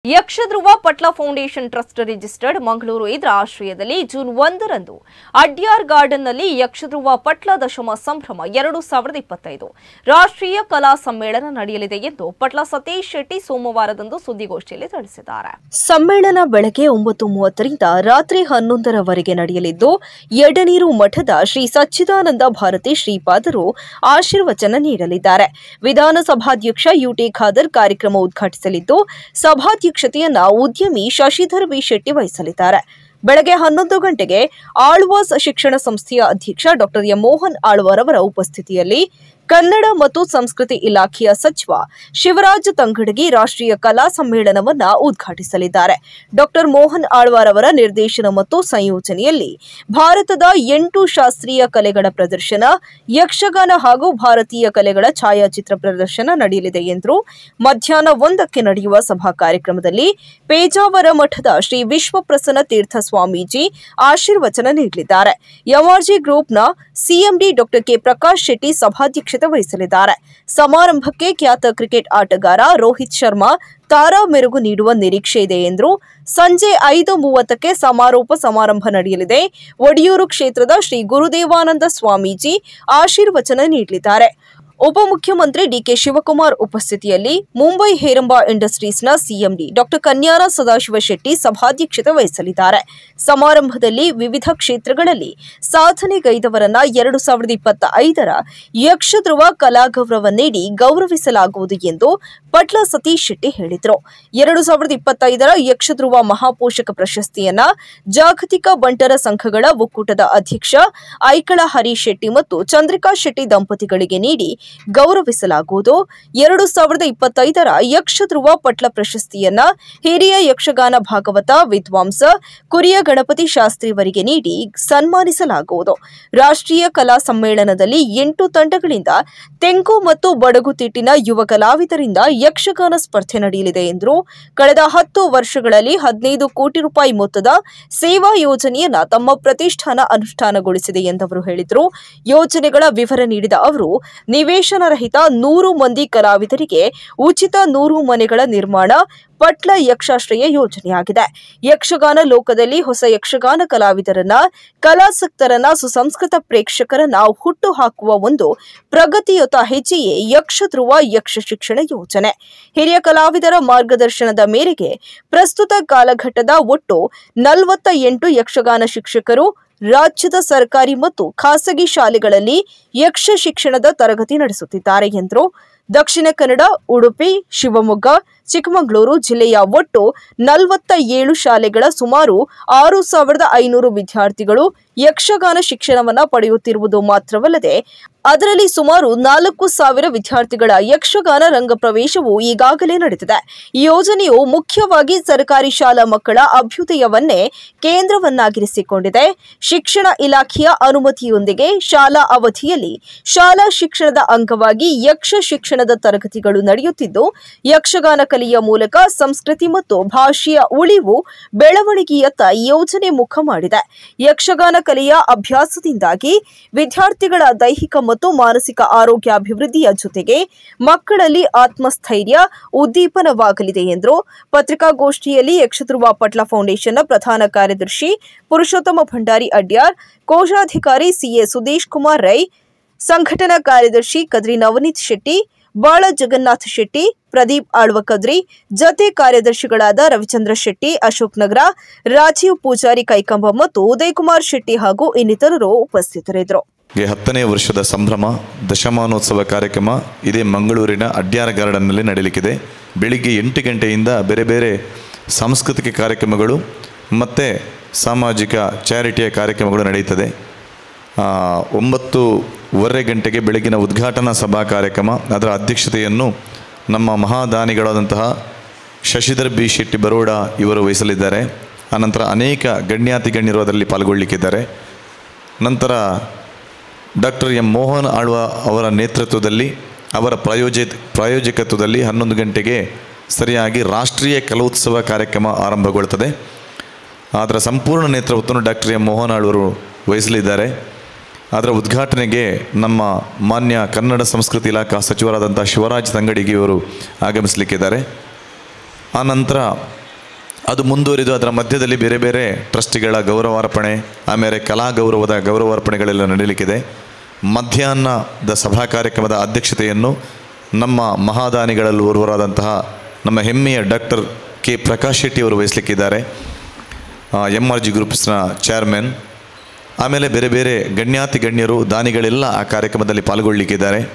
ಯಕ್ಷಧ್ರುವ ಪಟ್ಲ foundation trust registered Mangaluru ಇದರ ಆಶ್ರಯದಲ್ಲಿ June 1ರಂದು Adyar ಗಾರ್ಡನ್ನಲ್ಲಿ Yakshadhruva ಪಟ್ಲ ದಶಮ ಸಂಭ್ರಮ 2025 ರಾಷ್ಟ್ರೀಯ ಕಲಾ ಸಮ್ಮೇಳನ ನಡೆಯಲಿದೆ ಎಂದು ಪಟ್ಲ ಸತೀಶ್ ಶೆಟ್ಟಿ ಸೋಮವಾರದಂದು ಸುದ್ದಿಗೋಷ್ಠಿಯಲ್ಲಿ ತಿಳಿಸಿದ್ದಾರೆ. ಸಮ್ಮೇಳನ ಬೆಳಗ್ಗೆ 9:30ರಿಂದ ರಾತ್ರಿ 11ರವರೆಗೆ ನಡೆಯಲಿದ್ದು, ಎಡನೀರು ಮಠದ ಶ್ರೀ ಸಚ್ಚಿದಾನಂದ ಭಾರತಿ ಶ್ರೀಪಾದರು ಆಶೀರ್ವಚನ ನೀಡಲಿದ್ದಾರೆ. ವಿಧಾನಸಭಾಧ್ಯಕ್ಷ ಯುಟಿ ಖಾದರ್ ಕಾರ್ಯಕ್ರಮ ಉದ್ಘಾಟಿಸಲಿದ್ದು, ಸಭಾಧ್ಯಕ್ಷತೆಯನ್ನ ಉದ್ಯಮಿ ಶಶಿಧರ್ ಬಿ ಶೆಟ್ಟಿ ವಹಿಸಲಿದ್ದಾರೆ. ಬೆಳಗ್ಗೆ 11 ಗಂಟೆಗೆ ಆಳ್ವಾಸ್ ಶಿಕ್ಷಣ ಸಂಸ್ಥೆಯ ಅಧ್ಯಕ್ಷ ಡಾ ಎಂ ಮೋಹನ್ ಆಳ್ವಾರ್ ಅವರ ಉಪಸ್ಥಿತಿಯಲ್ಲಿ ಕನ್ನಡ ಮತ್ತು ಸಂಸ್ಕೃತಿ ಇಲಾಖೆಯ ಸಚಿವ ಶಿವರಾಜ್ ತಂಗಡಗಿ ರಾಷ್ಟ್ರೀಯ ಕಲಾ ಸಮ್ಮೇಳನವನ್ನು ಉದ್ಘಾಟಿಸಲಿದ್ದಾರೆ. ಡಾ ಮೋಹನ್ ಆಳ್ವಾರ್ ಅವರ ನಿರ್ದೇಶನ ಮತ್ತು ಸಂಯೋಜನೆಯಲ್ಲಿ ಭಾರತದ 8 ಶಾಸ್ತ್ರೀಯ ಕಲೆಗಳ ಪ್ರದರ್ಶನ, ಯಕ್ಷಗಾನ ಹಾಗೂ ಭಾರತೀಯ ಕಲೆಗಳ ಛಾಯಾಚಿತ್ರ ಪ್ರದರ್ಶನ ನಡೆಯಲಿದೆ ಎಂದರು. ಮಧ್ಯಾಹ್ನ 1ಕ್ಕೆ ನಡೆಯುವ ಸಭಾ ಕಾರ್ಯಕ್ರಮದಲ್ಲಿ ಪೇಜಾವರ ಮಠದ ಶ್ರೀ ವಿಶ್ವಪ್ರಸನ್ನ ತೀರ್ಥ ಸ್ವಾಮೀಜಿ ಆಶೀರ್ವಚನ ನೀಡಲಿದ್ದಾರೆ. ಎಂಆರ್ಜಿ ಗ್ರೂಪ್ನ ಸಿಎಂಡಿ ಡಾ ಕೆ ಪ್ರಕಾಶ್ ಶೆಟ್ಟಿ ಸಭಾಧ್ಯಕ್ಷತೆ ವಹಿಸಲಿದ್ದಾರೆ. ಸಮಾರಂಭಕ್ಕೆ ಖ್ಯಾತ ಕ್ರಿಕೆಟ್ ಆಟಗಾರ ರೋಹಿತ್ ಶರ್ಮಾ ತಾರಾ ಮೆರುಗು ನೀಡುವ ನಿರೀಕ್ಷೆ ಇದೆ ಎಂದರು. ಸಂಜೆ 5:30ಕ್ಕೆ ಸಮಾರೋಪ ಸಮಾರಂಭ ನಡೆಯಲಿದೆ. ಒಡಿಯೂರು ಕ್ಷೇತ್ರದ ಶ್ರೀ ಗುರುದೇವಾನಂದ ಸ್ವಾಮೀಜಿ ಆಶೀರ್ವಚನ ನೀಡಲಿದ್ದಾರೆ. ಉಪಮುಖ್ಯಮಂತ್ರಿ ಡಿಕೆ ಶಿವಕುಮಾರ್ ಉಪಸ್ಥಿತಿಯಲ್ಲಿ ಮುಂಬೈ ಹೇರಂಬ ಇಂಡಸ್ಟ್ರೀಸ್ನ ಸಿಎಂಡಿ ಡಾ ಕನ್ಯಾರ ಸದಾಶಿವ ಶೆಟ್ಟಿ ಸಭಾಧ್ಯಕ್ಷತೆ ವಹಿಸಲಿದ್ದಾರೆ. ಸಮಾರಂಭದಲ್ಲಿ ವಿವಿಧ ಕ್ಷೇತ್ರಗಳಲ್ಲಿ ಸಾಧನೆಗೈದವರನ್ನ 2025ರ ಯಕ್ಷಧ್ರುವ ಕಲಾಗೌರವ ನೀಡಿ ಗೌರವಿಸಲಾಗುವುದು ಎಂದು ಪಟ್ಲ ಸತೀಶ್ ಶೆಟ್ಟಿ ಹೇಳಿದರು. 2025ರ ಯಕ್ಷಧ್ರುವ ಮಹಾಪೋಷಕ ಪ್ರಶಸ್ತಿಯನ್ನ ಜಾಗತಿಕ ಬಂಟರ ಸಂಘಗಳ ಒಕ್ಕೂಟದ ಅಧ್ಯಕ್ಷ ಐಕಳ ಹರೀಶ್ ಶೆಟ್ಟಿ ಮತ್ತು ಚಂದ್ರಿಕಾ ಶೆಟ್ಟಿ ದಂಪತಿಗಳಿಗೆ ನೀಡಿ ಗೌರವಿಸಲಾಗುವುದು. 2025ರ ಯಕ್ಷಧ್ರುವ ಪಟ್ಲ ಪ್ರಶಸ್ತಿಯನ್ನ ಹಿರಿಯ ಯಕ್ಷಗಾನ ಭಾಗವತ ವಿದ್ವಾಂಸ ಕುರಿಯ ಗಣಪತಿ ಶಾಸ್ತ್ರಿಯವರಿಗೆ ನೀಡಿ ಸನ್ಮಾನಿಸಲಾಗುವುದು. ರಾಷ್ಟ್ರೀಯ ಕಲಾ ಸಮ್ಮೇಳನದಲ್ಲಿ 8 ತಂಡಗಳಿಂದ ತೆಂಕು ಮತ್ತು ಬಡಗುತಿಟ್ಟಿನ ಯುವ ಕಲಾವಿದರಿಂದ ಯಕ್ಷಗಾನ ಸ್ಪರ್ಧೆ ನಡೆಯಲಿದೆ ಎಂದರು. ಕಳೆದ 10 ವರ್ಷಗಳಲ್ಲಿ 15 ಕೋಟಿ ರೂಪಾಯಿ ಮೊತ್ತದ ಸೇವಾ ಯೋಜನೆಯನ್ನ ತಮ್ಮ ಪ್ರತಿಷ್ಠಾನ ಅನುಷ್ಠಾನಗೊಳಿಸಿದೆ ಎಂದವರು ಹೇಳಿದರು. ಯೋಜನೆಗಳ ವಿವರ ನೀಡಿದ ಅವರು, ನಿವೇಶನರಹಿತ 100 ಮಂದಿ ಕಲಾವಿದರಿಗೆ ಉಚಿತ 100 ಮನೆಗಳ ನಿರ್ಮಾಣ ಪಟ್ಲ ಯಕ್ಷಾಶ್ರಯ ಯೋಜನೆಯಾಗಿದೆ. ಯಕ್ಷಗಾನ ಲೋಕದಲ್ಲಿ ಹೊಸ ಯಕ್ಷಗಾನ ಕಲಾವಿದರನ್ನ, ಕಲಾಸಕ್ತರನ್ನ, ಸುಸಂಸ್ಕೃತ ಪ್ರೇಕ್ಷಕರನ್ನ ಹುಟ್ಟು ಹಾಕುವ ಒಂದು ಪ್ರಗತಿಯುತ ಹೆಜ್ಜೆಯೇ ಯಕ್ಷಧ್ರುವ ಯಕ್ಷ ಶಿಕ್ಷಣ ಯೋಜನೆ. ಹಿರಿಯ ಕಲಾವಿದರ ಮಾರ್ಗದರ್ಶನದ ಮೇರೆಗೆ ಪ್ರಸ್ತುತ ಕಾಲಘಟ್ಟದ ಒಟ್ಟು 48 ಯಕ್ಷಗಾನ ಶಿಕ್ಷಕರು ರಾಜ್ಯದ ಸರ್ಕಾರಿ ಮತ್ತು ಖಾಸಗಿ ಶಾಲೆಗಳಲ್ಲಿ ಯಕ್ಷ ಶಿಕ್ಷಣದ ತರಗತಿ ನಡೆಸುತ್ತಿದ್ದಾರೆ ಎಂದರು. ದಕ್ಷಿಣ ಕನ್ನಡ, ಉಡುಪಿ, ಶಿವಮೊಗ್ಗ, ಚಿಕ್ಕಮಗಳೂರು ಜಿಲ್ಲೆಯ ಒಟ್ಟು 47 ಶಾಲೆಗಳ ಸುಮಾರು 6500 ವಿದ್ಯಾರ್ಥಿಗಳು ಯಕ್ಷಗಾನ ಶಿಕ್ಷಣವನ್ನು ಪಡೆಯುತ್ತಿರುವುದು ಮಾತ್ರವಲ್ಲದೆ ಅದರಲ್ಲಿ ಸುಮಾರು 4000 ವಿದ್ಯಾರ್ಥಿಗಳ ಯಕ್ಷಗಾನ ರಂಗ ಪ್ರವೇಶವು ಈಗಾಗಲೇ ನಡೆದಿದೆ. ಈ ಯೋಜನೆಯು ಮುಖ್ಯವಾಗಿ ಸರ್ಕಾರಿ ಶಾಲಾ ಮಕ್ಕಳ ಅಭ್ಯುದಯವನ್ನೇ ಕೇಂದ್ರವನ್ನಾಗಿರಿಸಿಕೊಂಡಿದೆ. ಶಿಕ್ಷಣ ಇಲಾಖೆಯ ಅನುಮತಿಯೊಂದಿಗೆ ಶಾಲಾ ಅವಧಿಯಲ್ಲಿ ಶಾಲಾ ಶಿಕ್ಷಣದ ಅಂಗವಾಗಿ ಯಕ್ಷ ಶಿಕ್ಷಣದ ತರಗತಿಗಳು ನಡೆಯುತ್ತಿದ್ದು, ಯಕ್ಷಗಾನ ಕಲೆಯ ಮೂಲಕ ಸಂಸ್ಕೃತಿ ಮತ್ತು ಭಾಷೆಯ ಉಳಿವು ಬೆಳವಣಿಗೆಯತ್ತ ಯೋಜನೆ ಮುಖ ಮಾಡಿದೆ. ಯಕ್ಷಗಾನ ಕಲೆಯ ಅಭ್ಯಾಸದಿಂದಾಗಿ ವಿದ್ಯಾರ್ಥಿಗಳ ದೈಹಿಕ ಮತ್ತು ಮಾನಸಿಕ ಆರೋಗ್ಯ ಅಭಿವೃದ್ಧಿಯ ಜೊತೆಗೆ ಮಕ್ಕಳಲ್ಲಿ ಆತ್ಮಸ್ಥೈರ್ಯ ಉದ್ದೀಪನವಾಗಲಿದೆ ಎಂದರು. ಪತ್ರಿಕಾಗೋಷ್ಠಿಯಲ್ಲಿ ಯಕ್ಷಧ್ರುವ ಪಟ್ಲ ಫೌಂಡೇಶನ್ನ ಪ್ರಧಾನ ಕಾರ್ಯದರ್ಶಿ ಪುರುಷೋತ್ತಮ ಭಂಡಾರಿ ಅಡ್ಯಾರ್, ಕೋಶಾಧಿಕಾರಿ ಸಿಎ ಸುದೇಶ್ ಕುಮಾರ್ ರೈ, ಸಂಘಟನಾ ಕಾರ್ಯದರ್ಶಿ ಕದ್ರಿ ನವನೀತ್ ಶೆಟ್ಟಿ, ಬಾಳ ಜಗನ್ನಾಥ ಶೆಟ್ಟಿ, ಪ್ರದೀಪ್ ಆಳ್ವಕದ್ರಿ, ಜತೆ ಕಾರ್ಯದರ್ಶಿಗಳಾದ ರವಿಚಂದ್ರ ಶೆಟ್ಟಿ, ಅಶೋಕ್ ನಗರ, ರಾಜೀವ್ ಪೂಜಾರಿ ಕೈಕಂಬ ಮತ್ತು ಉದಯ್ ಕುಮಾರ್ ಶೆಟ್ಟಿ ಹಾಗೂ ಇನ್ನಿತರರು ಉಪಸ್ಥಿತರಿದ್ದರು. 10ನೇ ವರ್ಷದ ಸಂಭ್ರಮ ದಶಮಾನೋತ್ಸವ ಕಾರ್ಯಕ್ರಮ ಇದೇ ಮಂಗಳೂರಿನ ಅಡ್ಯಾರ್ ಗಾರ್ಡನ್ನಲ್ಲಿ ನಡೆಯಲಿಕ್ಕಿದೆ. ಬೆಳಿಗ್ಗೆ 8 ಗಂಟೆಯಿಂದ ಬೇರೆ ಬೇರೆ ಸಾಂಸ್ಕೃತಿಕ ಕಾರ್ಯಕ್ರಮಗಳು ಮತ್ತು ಸಾಮಾಜಿಕ ಚಾರಿಟಿಯ ಕಾರ್ಯಕ್ರಮಗಳು ನಡೆಯುತ್ತದೆ. 9:15 ಗಂಟೆಗೆ ಬೆಳಗಿನ ಉದ್ಘಾಟನಾ ಸಭಾ ಕಾರ್ಯಕ್ರಮ, ಅದರ ಅಧ್ಯಕ್ಷತೆಯನ್ನು ನಮ್ಮ ಮಹಾದಾನಿಗಳಾದಂತಹ ಶಶಿಧರ್ ಬಿ ಶೆಟ್ಟಿ ಬರೋಡ ಇವರು ವಹಿಸಲಿದ್ದಾರೆ. ಆನಂತರ ಅನೇಕ ಗಣ್ಯಾತಿಗಣ್ಯರು ಅದರಲ್ಲಿ ಪಾಲ್ಗೊಳ್ಳಲಿಕ್ಕಿದ್ದಾರೆ. ನಂತರ ಡಾಕ್ಟರ್ ಎಂ ಮೋಹನ್ ಆಳ್ವ ಅವರ ನೇತೃತ್ವದಲ್ಲಿ, ಅವರ ಪ್ರಾಯೋಜಕತ್ವದಲ್ಲಿ 11 ಗಂಟೆಗೆ ಸರಿಯಾಗಿ ರಾಷ್ಟ್ರೀಯ ಕಲೋತ್ಸವ ಕಾರ್ಯಕ್ರಮ ಆರಂಭಗೊಳ್ಳುತ್ತದೆ. ಅದರ ಸಂಪೂರ್ಣ ನೇತೃತ್ವವನ್ನು ಡಾಕ್ಟರ್ ಎಂ ಮೋಹನ್ ಆಳ್ವರು ವಹಿಸಲಿದ್ದಾರೆ. ಅದರ ಉದ್ಘಾಟನೆಗೆ ನಮ್ಮ ಮಾನ್ಯ ಕನ್ನಡ ಸಂಸ್ಕೃತಿ ಇಲಾಖಾ ಸಚಿವರಾದಂಥ ಶಿವರಾಜ್ ತಂಗಡಿಗೆ ಇವರು ಆಗಮಿಸಲಿಕ್ಕಿದ್ದಾರೆ. ಆನಂತರ ಅದು ಮುಂದುವರಿದು ಅದರ ಮಧ್ಯದಲ್ಲಿ ಬೇರೆ ಬೇರೆ ಟ್ರಸ್ಟಿಗಳ ಗೌರವಾರ್ಪಣೆ, ಆಮೇಲೆ ಕಲಾ ಗೌರವದ ಗೌರವಾರ್ಪಣೆಗಳೆಲ್ಲ ನಡೆಯಲಿಕ್ಕಿದೆ. ಮಧ್ಯಾಹ್ನದ ಸಭಾ ಕಾರ್ಯಕ್ರಮದ ಅಧ್ಯಕ್ಷತೆಯನ್ನು ನಮ್ಮ ಮಹಾದಾನಿಗಳಲ್ಲಿ ಓರ್ವರಾದಂತಹ ನಮ್ಮ ಹೆಮ್ಮೆಯ ಡಾಕ್ಟರ್ ಕೆ ಪ್ರಕಾಶ್ ಶೆಟ್ಟಿ ಅವರು ವಹಿಸಲಿಕ್ಕಿದ್ದಾರೆ, MRG ಗ್ರೂಪ್ಸ್ನ ಚೇರ್ಮನ್. ಆಮೇಲೆ ಬೇರೆ ಬೇರೆ ಗಣ್ಯರು ದಾನಿಗಳೆಲ್ಲ ಆ ಕಾರ್ಯಕ್ರಮದಲ್ಲಿ ಪಾಲ್ಗೊಳ್ಳಲಿಕ್ಕಿದ್ದಾರೆ.